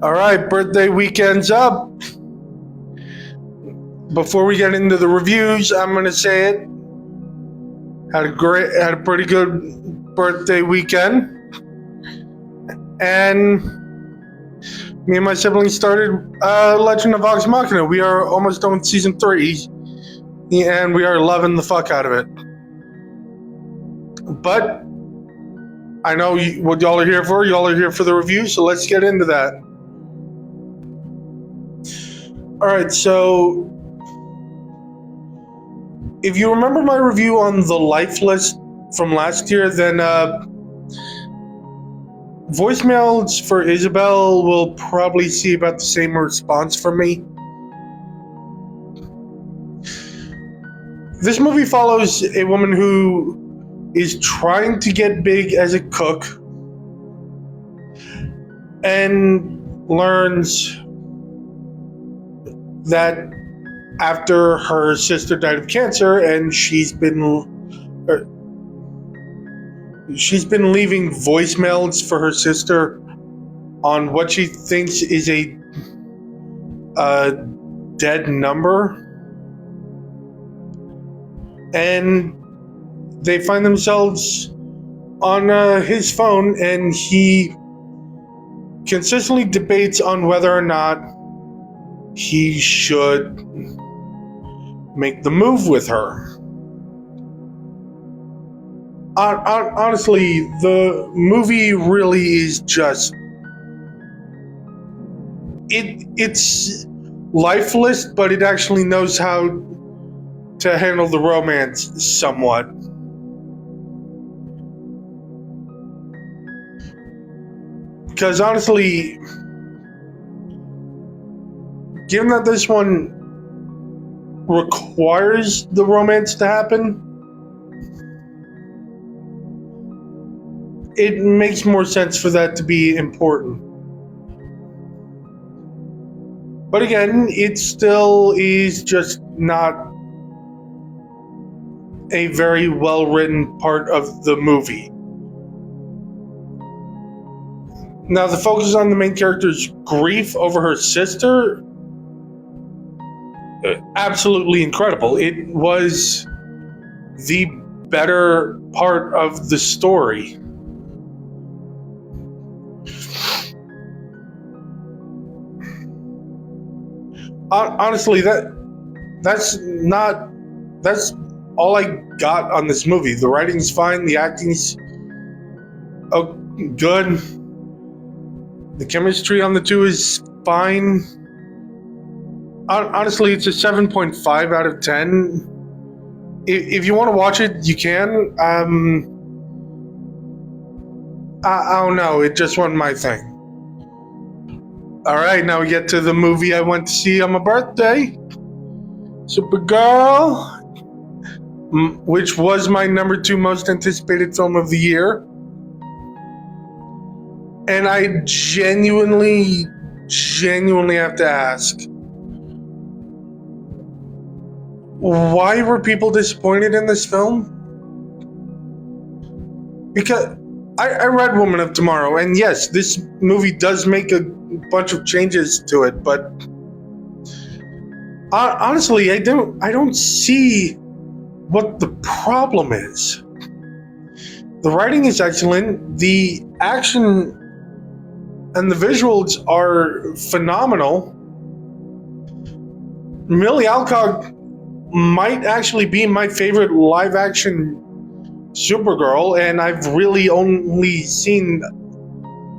All right, birthday weekend's up. Before we get into the reviews, I'm gonna say it. Had a pretty good birthday weekend, and me and my siblings started Legend of Vox Machina. We are almost done with season 3, and we are loving the fuck out of it. But I know what y'all are here for. Y'all are here for the review, so let's get into that. Alright, so if you remember my review on The Lifeless from last year, then voicemails for Isabelle will probably see about the same response from me. This movie follows a woman who is trying to get big as a cook and learns that after her sister died of cancer and she's been leaving voicemails for her sister on what she thinks is a dead number, and they find themselves on his phone, and he consistently debates on whether or not he should make the move with her. Honestly, the movie really is just... It's lifeless, but it actually knows how to handle the romance somewhat. Because honestly, given that this one requires the romance to happen, it makes more sense for that to be important. But again, it still is just not a very well-written part of the movie. Now, the focus on the main character's grief over her sister, absolutely incredible. It was the better part of the story. Honestly, that's all I got on this movie. The writing's fine, the acting's good, the chemistry on the two is fine. Honestly, it's a 7.5 out of 10. If you want to watch it, you can. I don't know, it just wasn't my thing. Alright, now we get to the movie I went to see on my birthday. Supergirl, which was my number 2 most anticipated film of the year. And I genuinely have to ask, why were people disappointed in this film? Because I read Woman of Tomorrow, and yes, this movie does make a bunch of changes to it, but honestly, I don't see what the problem is. The writing is excellent, the action and the visuals are phenomenal. Millie Alcock might actually be my favorite live-action Supergirl, and I've really only seen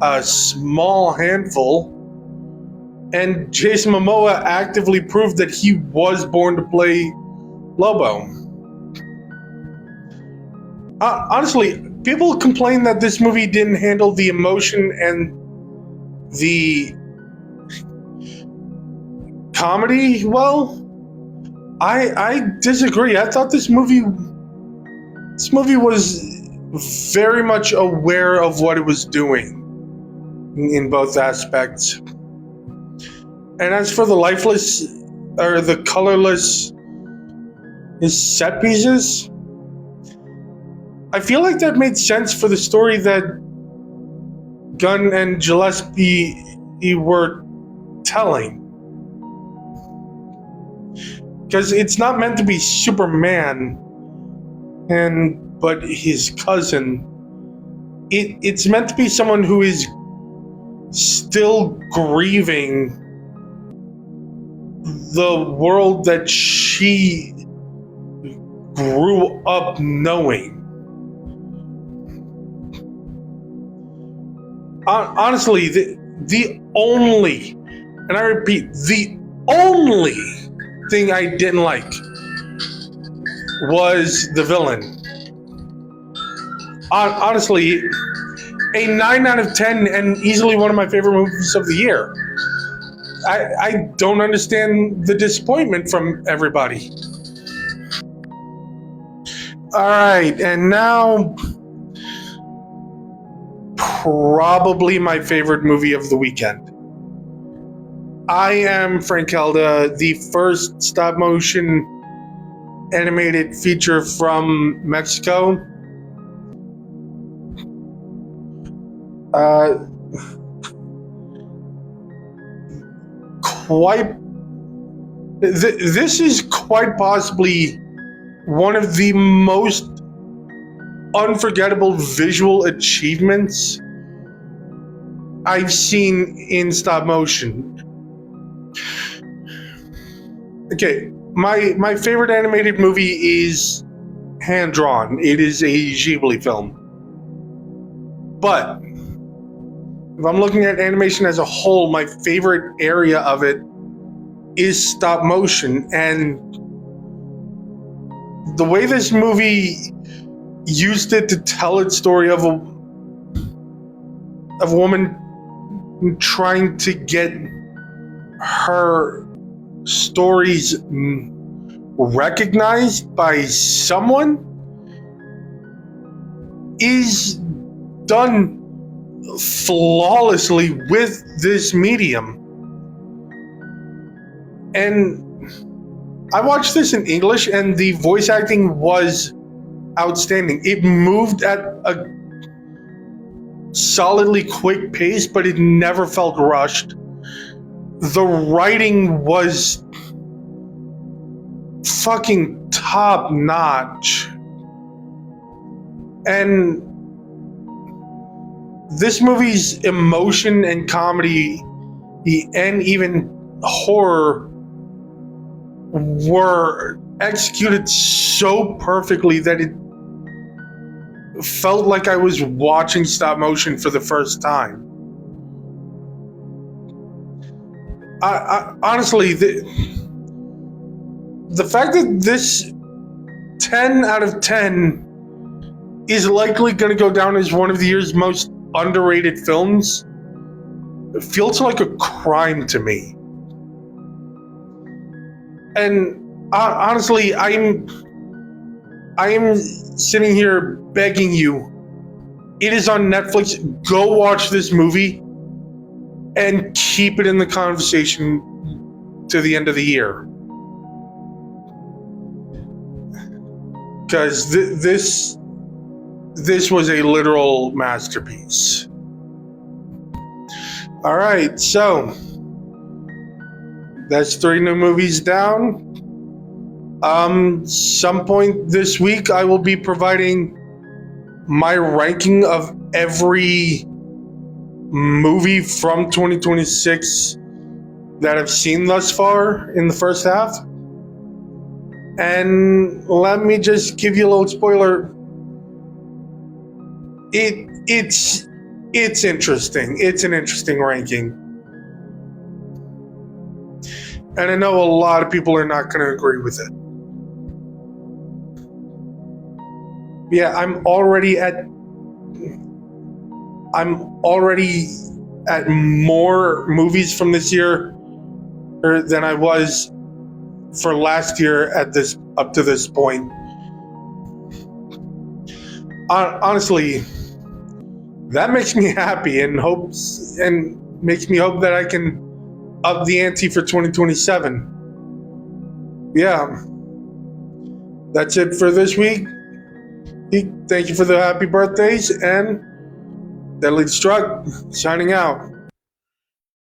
a small handful. And Jason Momoa actively proved that he was born to play Lobo. Honestly, people complain that this movie didn't handle the emotion and the comedy well. I disagree. I thought this movie was very much aware of what it was doing in both aspects. And as for the lifeless or the colorless set pieces, I feel like that made sense for the story that Gunn and Gillespie you were telling. Because it's not meant to be Superman but his cousin. It's meant to be someone who is still grieving the world that she grew up knowing. Honestly, the only, and I repeat, the only thing I didn't like was the villain. Honestly, a 9 out of 10 and easily one of my favorite movies of the year. I don't understand the disappointment from everybody. Alright, and now probably my favorite movie of the weekend. I Am Frankelda, the first stop motion animated feature from Mexico. This is quite possibly one of the most unforgettable visual achievements I've seen in stop motion. Okay, my favorite animated movie is hand drawn. It is a Ghibli film. But if I'm looking at animation as a whole, my favorite area of it is stop motion. And the way this movie used it to tell its story of a woman trying to get her stories recognized by someone is done flawlessly with this medium. And I watched this in English and the voice acting was outstanding. It moved at a solidly quick pace, but it never felt rushed. The writing was fucking top notch. And this movie's emotion and comedy and even horror were executed so perfectly that it felt like I was watching stop motion for the first time. Honestly, the fact that this 10 out of 10 is likely going to go down as one of the year's most underrated films, it feels like a crime to me. And honestly, I am sitting here begging you. It is on Netflix. Go watch this movie and keep it in the conversation to the end of the year. Because this was a literal masterpiece. All right, so that's 3 new movies down. Some point this week, I will be providing my ranking of every movie from 2026 that I've seen thus far in the first half. And let me just give you a little spoiler. It's interesting. It's an interesting ranking. And I know a lot of people are not going to agree with it. Yeah, I'm already at more movies from this year than I was for last year up to this point. Honestly, that makes me happy and makes me hope that I can up the ante for 2027. Yeah, that's it for this week. Thank you for the happy birthdays, and Deadly Struck signing out.